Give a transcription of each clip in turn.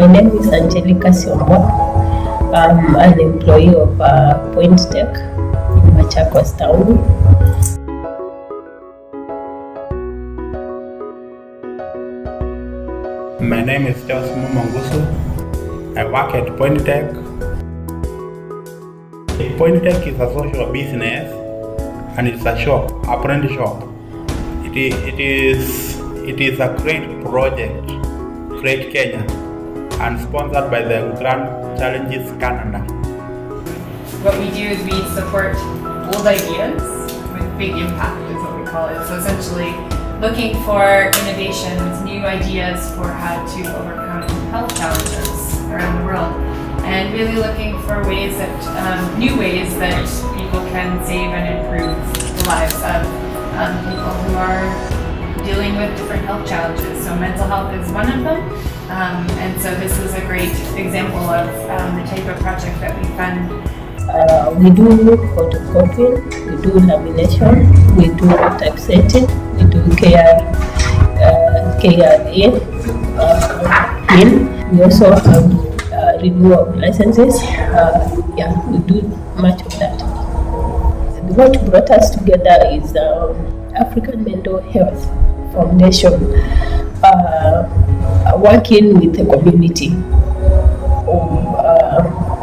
My name is Angelica Siombo. I'm an employee of Point Tech in Machakos Town. My name is Josmo Mangusu. I work at Point Tech. Point Tech is a social business and it's a shop, a print shop. It is a great project, Create Kenya, and sponsored by the Grand Challenges Canada. What we do is we support old ideas with big impact is what we call it. So essentially looking for innovations, new ideas for how to overcome health challenges around the world, and really looking for ways that, new ways that people can save and improve the lives of people who are dealing with different health challenges. So mental health is one of them, and so this is a great example of the type of project that we fund. We do photocopying, we do lamination, we do typesetting, we do KRA PIN. We also have renewal of licenses. We do much of that. What brought us together is African Mental Health Foundation, working with the community.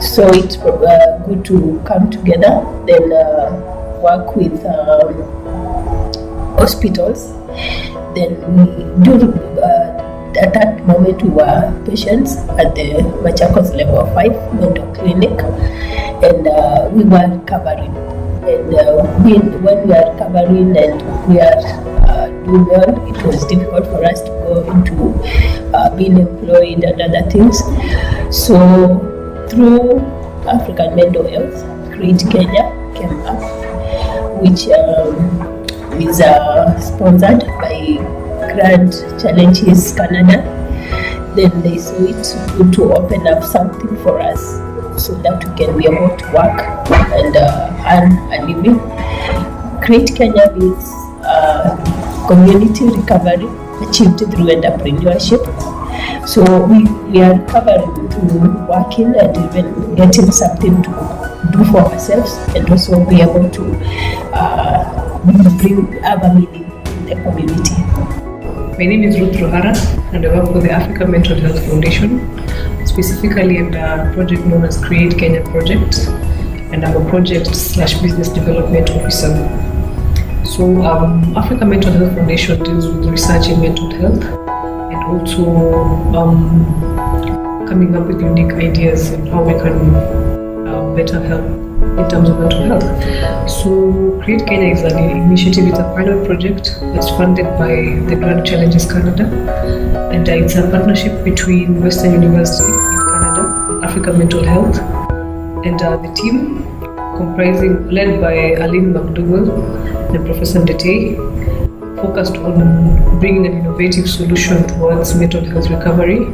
So it's good to come together, then work with hospitals. Then we do, at that moment we were patients at the Machakos Level 5 Mental Clinic, and we were recovering. And when we are recovering and we are doing well, it was difficult for us to go into being employed and other things. So through African Mental Health, Create Kenya came up, which is sponsored by Grand Challenges Canada. Then they saw it good to open up something for us so that we can be able to work and earn a living. Create Kenya means community recovery achieved through entrepreneurship. So we are recovering through working and even getting something to do for ourselves, and also be able to bring other meaning in the community. My name is Ruth Rohara, and I work for the African Mental Health Foundation, specifically in a project known as Create Kenya Project, and I'm a project/business development officer. So African Mental Health Foundation deals with research in mental health, and also coming up with unique ideas on how we can better help in terms of mental health. So Create Kenya is an initiative, it's a pilot project that's funded by the Grand Challenges Canada, and it's a partnership between Western University in Canada, African Mental Health, and the team led by Aline McDougall and Professor Ndete, focused on bringing an innovative solution towards mental health recovery,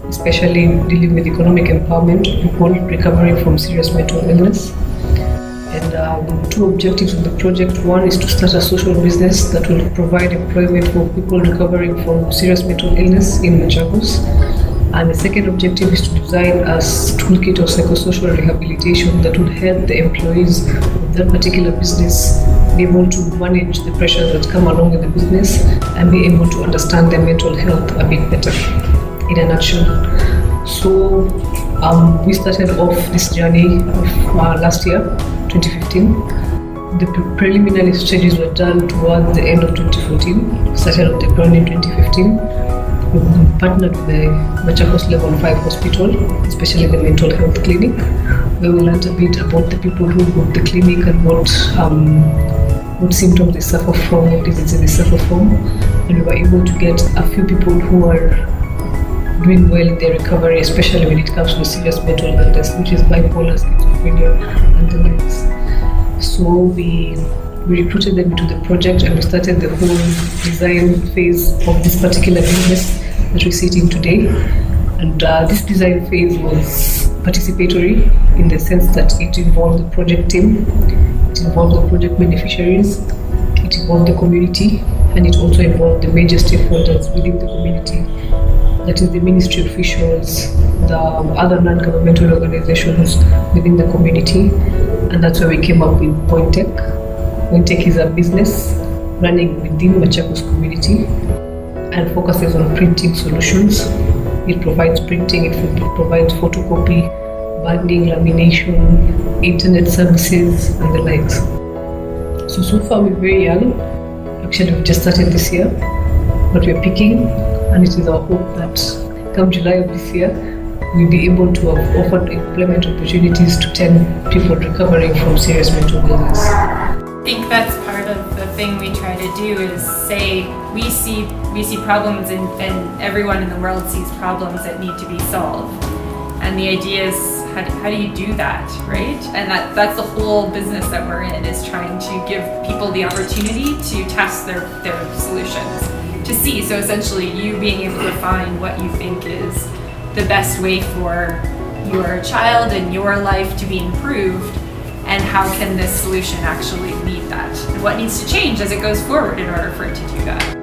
especially dealing with economic empowerment of people recovering from serious mental illness. And two objectives of the project: one is to start a social business that will provide employment for people recovering from serious mental illness in Machakos. And the second objective is to design a toolkit of psychosocial rehabilitation that will help the employees of that particular business be able to manage the pressures that come along with the business and be able to understand their mental health a bit better, in a nutshell. So we started off this journey of last year, 2015. The preliminary stages were done towards the end of 2014, started on the ground in 2015. We partnered with the Machakos Level 5 Hospital, especially the mental health clinic, where we learned a bit about the people who go to the clinic and what symptoms they suffer from, what diseases they suffer from, and we were able to get a few people who are doing well in their recovery, especially when it comes to serious mental illness, which is bipolar, schizophrenia, and the likes. So we recruited them into the project, and we started the whole design phase of this particular business that we're sitting today. And this design phase was participatory in the sense that it involved the project team, it involved the project beneficiaries, it involved the community, and it also involved the major stakeholders within the community that is the ministry officials, the other non-governmental organizations within the community, and that's where we came up with Pointech. Pointech is a business running within Machakos community and focuses on printing solutions. It provides printing, it provides photocopy, binding, lamination, internet services, and the likes. So far we're very young. Actually, we've just started this year, but we're picking, and it is our hope that come July of this year, we'll be able to have offered employment opportunities to 10 people recovering from serious mental illness. I think that's part of the thing we try to do is say we see problems and everyone in the world sees problems that need to be solved. And the idea is how do you do that, right? And that's the whole business that we're in, is trying to give people the opportunity to test their solutions, to see. So essentially you being able to find what you think is the best way for your child and your life to be improved, and how can this solution actually meet that? And what needs to change as it goes forward in order for it to do that?